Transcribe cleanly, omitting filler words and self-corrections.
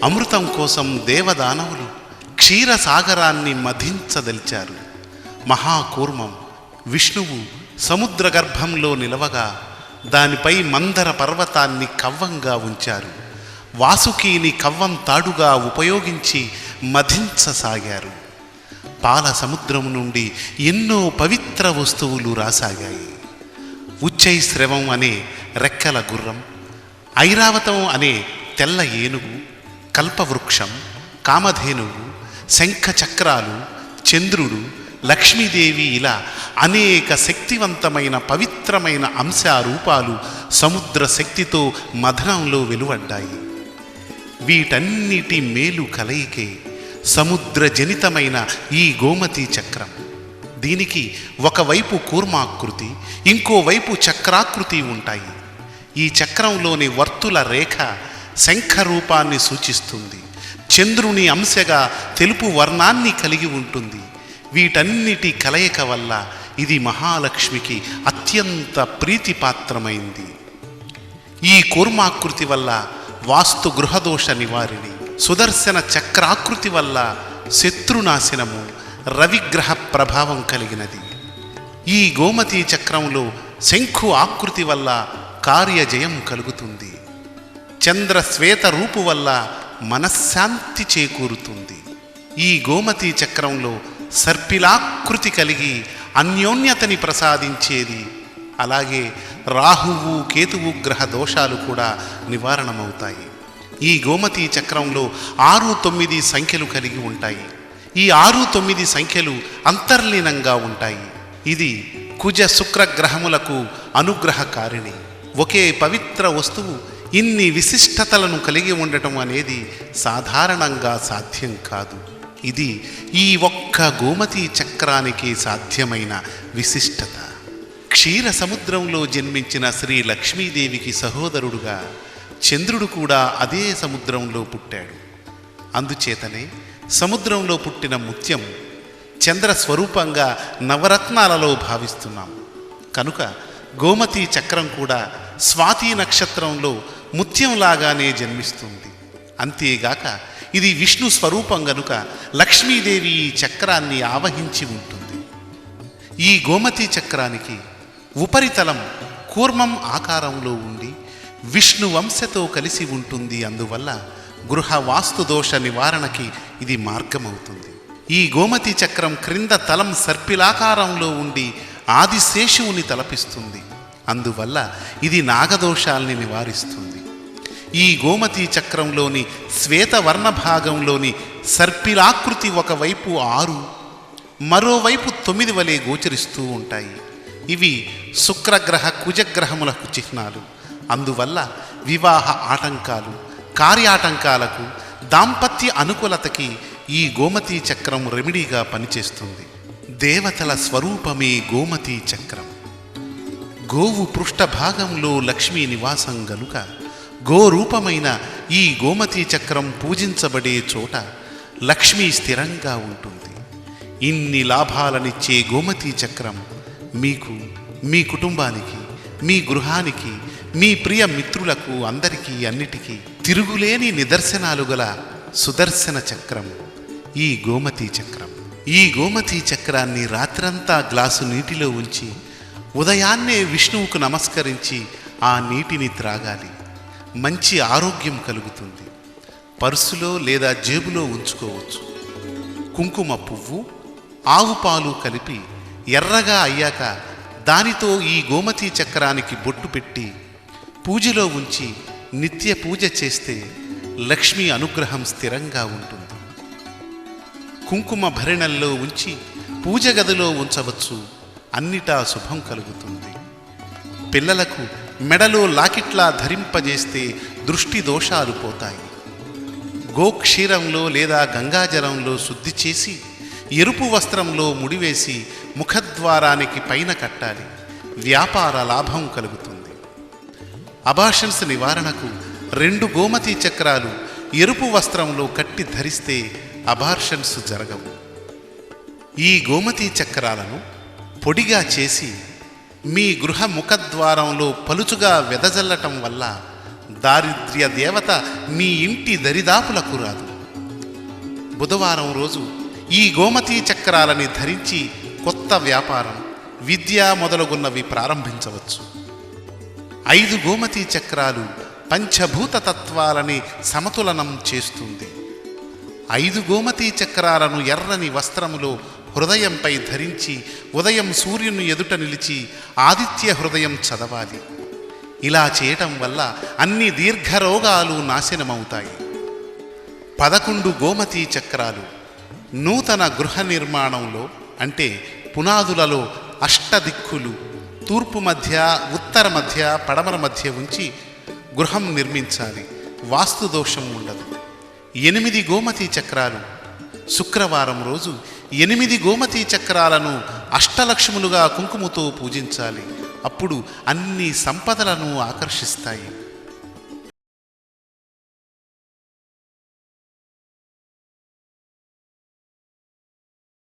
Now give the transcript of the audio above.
అమృతం కోసం దేవదానవులు క్షీరసాగరాన్ని మధించదలిచారు. మహాకూర్మం విష్ణువు సముద్ర గర్భంలో నిలవగా దానిపై మందర పర్వతాన్ని కవ్వంగా ఉంచారు. వాసుకీని కవ్వం తాడుగా ఉపయోగించి మధించసాగారు. పాల సముద్రం నుండి ఎన్నో పవిత్ర వస్తువులు రాసాగాయి. ఉచ్చైశ్రవం అనే రెక్కల గుర్రం, ఐరావతం అనే తెల్ల ఏనుగు, కల్పవృక్షం, కామధేనువు, శంఖ చక్రాలు, చంద్రుడు, లక్ష్మీదేవి ఇలా అనేక శక్తివంతమైన పవిత్రమైన అంశారూపాలు సముద్ర శక్తితో మథనంలో వెలువడ్డాయి. వీటన్నిటి మేలు కలయికే సముద్ర జనితమైన ఈ గోమతీ చక్రం. దీనికి ఒకవైపు కూర్మాకృతి, ఇంకోవైపు చక్రాకృతి ఉంటాయి. ఈ చక్రంలోని వర్తుల రేఖ శంఖ రూపాన్ని సూచిస్తుంది. చంద్రుని అంశగా తెలుపు వర్ణాన్ని కలిగి ఉంటుంది. వీటన్నిటి కలయిక వల్ల ఇది మహాలక్ష్మికి అత్యంత ప్రీతిపాత్రమైంది. ఈ కూర్మాకృతి వల్ల వాస్తు గృహదోష నివారిణి, సుదర్శన చక్రాకృతి వల్ల శత్రునాశనము, రవిగ్రహ ప్రభావం కలిగినది. ఈ గోమతీ చక్రంలో శంఖు ఆకృతి వల్ల కార్యజయం కలుగుతుంది. చంద్ర శ్వేత రూపు వల్ల మనశ్శాంతి చేకూరుతుంది. ఈ గోమతీ చక్రంలో సర్పిలాకృతి కలిగి అన్యోన్యతని ప్రసాదించేది. అలాగే రాహువు కేతువు గ్రహ దోషాలు కూడా నివారణమవుతాయి. ఈ గోమతీ చక్రంలో 6, 9 సంఖ్యలు కలిగి ఉంటాయి. ఈ 6, 9 సంఖ్యలు అంతర్లీనంగా ఉంటాయి. ఇది కుజ శుక్ర గ్రహములకు అనుగ్రహకారిణి. ఒకే పవిత్ర వస్తువు ఇన్ని విశిష్టతలను కలిగి ఉండటం అనేది సాధారణంగా సాధ్యం కాదు. ఇది ఈ ఒక్క గోమతీ చక్రానికి సాధ్యమైన విశిష్టత. క్షీర సముద్రంలో జన్మించిన శ్రీ లక్ష్మీదేవికి సహోదరుడుగా చంద్రుడు కూడా అదే సముద్రంలో పుట్టాడు. అందుచేతనే సముద్రంలో పుట్టిన ముత్యం చంద్ర స్వరూపంగా నవరత్నాలలో భావిస్తున్నాం. కనుక గోమతీ చక్రం కూడా స్వాతి నక్షత్రంలో ముత్యంలాగానే జన్మిస్తుంది. అంతేగాక ఇది విష్ణు స్వరూపం గనుక లక్ష్మీదేవి ఈ చక్రాన్ని ఆవహించి ఉంటుంది. ఈ గోమతీ చక్రానికి ఉపరితలం కూర్మం ఆకారంలో ఉండి విష్ణు వంశతో కలిసి ఉంటుంది. అందువల్ల గృహ వాస్తు దోష నివారణకి ఇది మార్గమవుతుంది. ఈ గోమతీ చక్రం క్రింద తలం సర్పిలాకారంలో ఉండి ఆదిశేషువుని తలపిస్తుంది. అందువల్ల ఇది నాగదోషాల్ని నివారిస్తుంది. ఈ గోమతీ చక్రంలోని శ్వేతవర్ణ భాగంలోని సర్పిలాకృతి ఒకవైపు 6, మరోవైపు 9 వలె గోచరిస్తూ ఉంటాయి. ఇవి శుక్రగ్రహ కుజగ్రహములకు చిహ్నాలు. అందువల్ల వివాహ ఆటంకాలు, కార్యాటంకాలకు, దాంపత్య అనుకూలతకి ఈ గోమతీ చక్రం రెమెడీగా పనిచేస్తుంది. దేవతల స్వరూపమే గోమతీ చక్రం. గోవు పృష్ఠభాగంలో లక్ష్మీ నివాసం గనుక గోరూపమైన ఈ గోమతీ చక్రం పూజించబడే చోట లక్ష్మీ స్థిరంగా ఉంటుంది. ఇన్ని లాభాలనిచ్చే గోమతీ చక్రం మీకు, మీ కుటుంబానికి, మీ గృహానికి, మీ ప్రియ మిత్రులకు, అందరికీ అన్నిటికీ తిరుగులేని నిదర్శనాలు గల సుదర్శన చక్రం ఈ గోమతీ చక్రం. ఈ గోమతీ చక్రాన్ని రాత్రంతా గ్లాసు నీటిలో ఉంచి ఉదయాన్నే విష్ణువుకు నమస్కరించి ఆ నీటిని త్రాగాలి. మంచి ఆరోగ్యం కలుగుతుంది. పర్సులో లేదా జేబులో ఉంచుకోవచ్చు. కుంకుమ పువ్వు, ఆవు పాలు కలిపి ఎర్రగా అయ్యాక దానితో ఈ గోమతీ చక్రానికి బొట్టు పెట్టి పూజలో ఉంచి నిత్య పూజ చేస్తే లక్ష్మీ అనుగ్రహం స్థిరంగా ఉంటుంది. కుంకుమ భరిణల్లో ఉంచి పూజ గదిలో ఉంచవచ్చు. అన్నిటా శుభం కలుగుతుంది. పిల్లలకు మెడలో లాకిట్లా ధరింపజేస్తే దృష్టి దోషాలు పోతాయి. గోక్షీరంలో లేదా గంగాజలంలో శుద్ధి చేసి ఎరుపు వస్త్రంలో ముడివేసి ముఖద్వారానికి పైన కట్టాలి. వ్యాపార లాభం కలుగుతుంది. అబార్షన్స్ నివారణకు 2 గోమతీ చక్రాలు ఎరుపు వస్త్రంలో కట్టి ధరిస్తే అబార్షన్స్ జరగవు. ఈ గోమతీ చక్రాలను పొడిగా చేసి మీ గృహ ముఖద్వారంలో పలుచుగా వెదజల్లటం వల్ల దారిద్ర్య దేవత మీ ఇంటి దరిదాపులకు రాదు. బుధవారం రోజు ఈ గోమతీ చక్రాలని ధరించి కొత్త వ్యాపారం, విద్య మొదలగున్నవి ప్రారంభించవచ్చు. 5 గోమతీ చక్రాలు పంచభూత తత్వాలని సమతులనం చేస్తుంది. 5 గోమతీ చక్రాలను ఎర్రని వస్త్రములో హృదయంపై ధరించి ఉదయం సూర్యుని ఎదుట నిలిచి ఆదిత్య హృదయం చదవాలి. ఇలా చేయటం వల్ల అన్ని దీర్ఘరోగాలు నాశనమవుతాయి. 11 గోమతీ చక్రాలు నూతన గృహ నిర్మాణంలో అంటే పునాదులలో అష్టదిక్కులు తూర్పు మధ్య, ఉత్తర మధ్య, పడమర మధ్య ఉంచి గృహం నిర్మించాలి. వాస్తు దోషం ఉండదు. 8 గోమతీ చక్రాలు శుక్రవారం రోజు 8 గోమతీ చక్రాలను అష్టలక్ష్ములుగా కుంకుమతో పూజించాలి. అప్పుడు అన్ని సంపదలను ఆకర్షిస్తాయి.